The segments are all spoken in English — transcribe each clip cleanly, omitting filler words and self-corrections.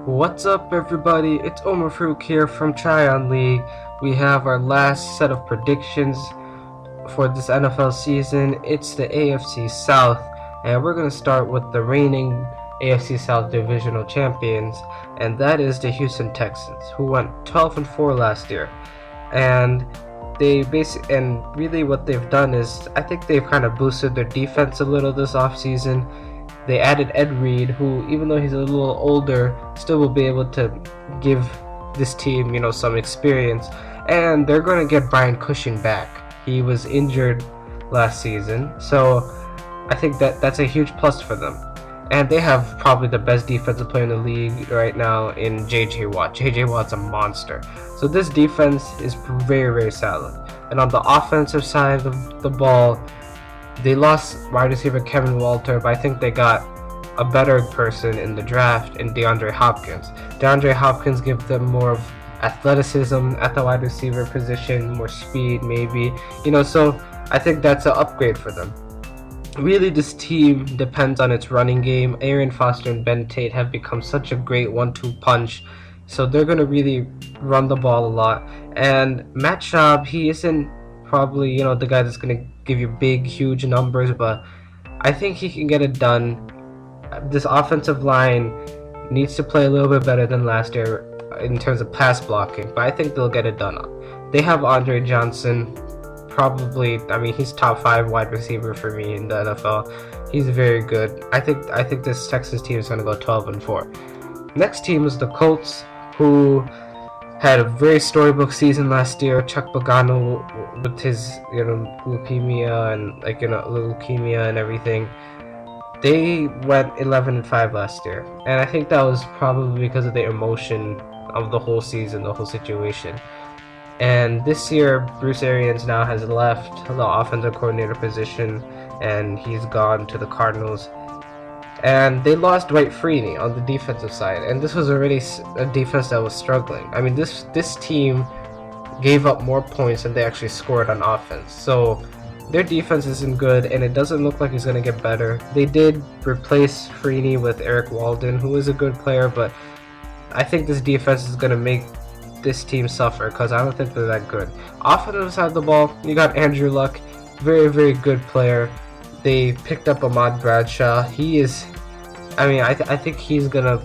What's up, everybody? It's Omar Farouk here from TryonLeague. We have our last set of predictions for this NFL season. It's the AFC South, and we're going to start with the reigning AFC South divisional champions, and that is the Houston Texans, who went 12-4 last year. And really what they've done is, I think they've kind of boosted their defense a little this offseason. They added Ed Reed, who, even though he's a little older, still will be able to give this team, some experience. And they're going to get Brian Cushing back. He was injured last season, so I think that's a huge plus for them. And they have probably the best defensive player in the league right now in J.J. Watt. J.J. Watt's a monster. So this defense is very, very solid. And on the offensive side of the ball, they lost wide receiver Kevin Walter, but I think they got a better person in the draft in DeAndre Hopkins. DeAndre Hopkins gives them more of athleticism at the wide receiver position, more speed maybe, so I think that's an upgrade for them. Really, this team depends on its running game. Aaron Foster and Ben Tate have become such a great 1-2 punch, so they're going to really run the ball a lot. And Matt Schaub, he isn't probably the guy that's going to give you big, huge numbers, but I think he can get it done. This offensive line needs to play a little bit better than last year in terms of pass blocking, but I think they'll get it done. They have Andre Johnson, probably, he's top 5 wide receiver for me in the NFL. He's very good. I think this Texans team is going to go 12-4. Next team is the Colts, who had a very storybook season last year. Chuck Pagano with his leukemia and everything. They went 11-5 last year, and I think that was probably because of the emotion of the whole season, the whole situation. And this year, Bruce Arians now has left the offensive coordinator position, and he's gone to the Cardinals. And they lost Dwight Freeney on the defensive side, and this was already a defense that was struggling. This team gave up more points than they actually scored on offense. So their defense isn't good, and it doesn't look like it's going to get better. They did replace Freeney with Eric Walden, who is a good player, but I think this defense is going to make this team suffer because I don't think they're that good. Offensive side of the ball, you got Andrew Luck, very, very good player. They picked up Ahmad Bradshaw. He is, I think he's gonna,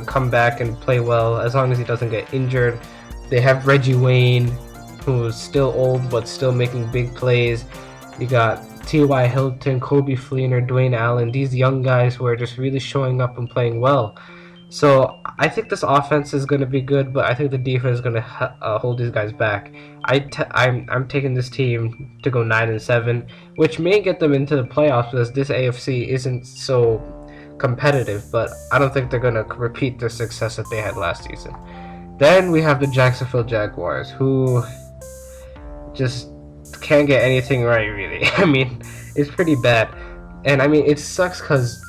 come back and play well as long as he doesn't get injured. They have Reggie Wayne, who's still old but still making big plays. You got T.Y. Hilton, Kobe Fleener, Dwayne Allen. These young guys who are just really showing up and playing well. So I think this offense is going to be good, but I think the defense is going to hold these guys back. I'm taking this team to go 9-7, which may get them into the playoffs because this AFC isn't so competitive, but I don't think they're going to repeat the success that they had last season. Then we have the Jacksonville Jaguars, who just can't get anything right, really. It's pretty bad. And it sucks because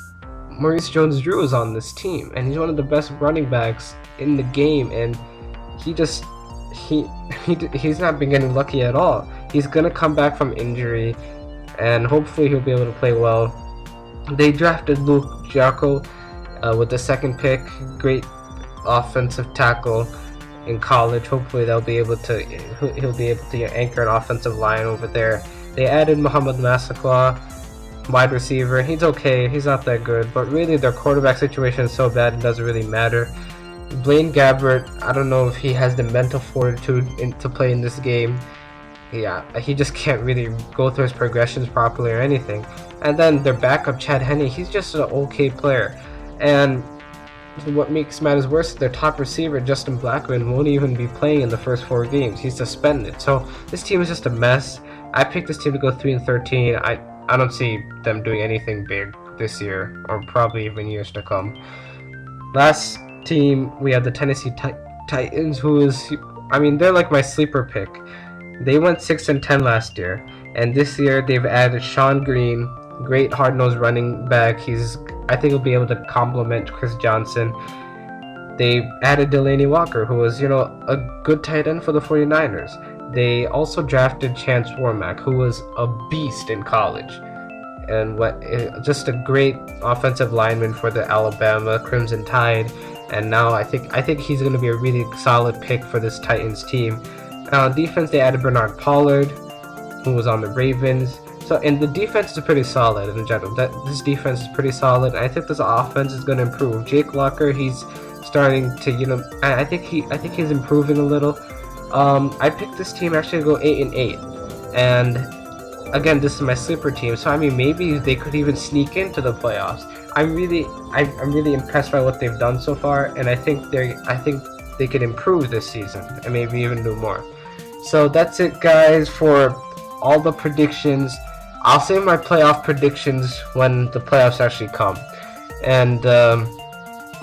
Maurice Jones-Drew is on this team, and he's one of the best running backs in the game, and he's not been getting lucky at all. He's gonna come back from injury, and hopefully he'll be able to play well. They drafted Luke Giacco with the second pick, great offensive tackle in college. Hopefully he'll be able to anchor an offensive line over there. They added Muhammad Massaquoi, wide receiver. He's okay, he's not that good, but really their quarterback situation is so bad it doesn't really matter. Blaine Gabbert, I don't know if he has the mental fortitude to play in this game. Yeah, he just can't really go through his progressions properly or anything. And then their backup, Chad Henne, he's just an okay player. And what makes matters worse, their top receiver, Justin Blackman, won't even be playing in the first 4 games. He's suspended. So this team is just a mess. I picked this team to go 3-13. I don't see them doing anything big this year, or probably even years to come. Last team, we have the Tennessee Titans, who is, they're like my sleeper pick. They went 6-10 last year, and this year they've added Sean Green, great hard-nosed running back. I think he'll be able to complement Chris Johnson. They added Delaney Walker, who was, a good tight end for the 49ers. They also drafted Chance Warmack, who was a beast in college. and just a great offensive lineman for the Alabama Crimson Tide. And now I think he's going to be a really solid pick for this Titans team. Defense, they added Bernard Pollard, who was on the Ravens. So, and the defense is pretty solid in general. This defense is pretty solid. And I think this offense is going to improve. Jake Locker, he's starting to, I think he's improving a little. I picked this team actually to go 8-8, and again, this is my sleeper team. So I mean, maybe they could even sneak into the playoffs. I'm really impressed by what they've done so far, and I think they could improve this season and maybe even do more. So that's it, guys, for all the predictions. I'll save my playoff predictions when the playoffs actually come. And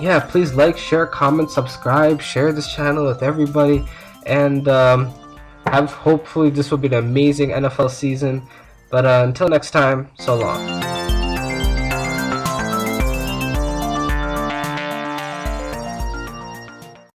yeah, please like, share, comment, subscribe, share this channel with everybody, and hopefully this will be an amazing NFL season. But until next time, so long.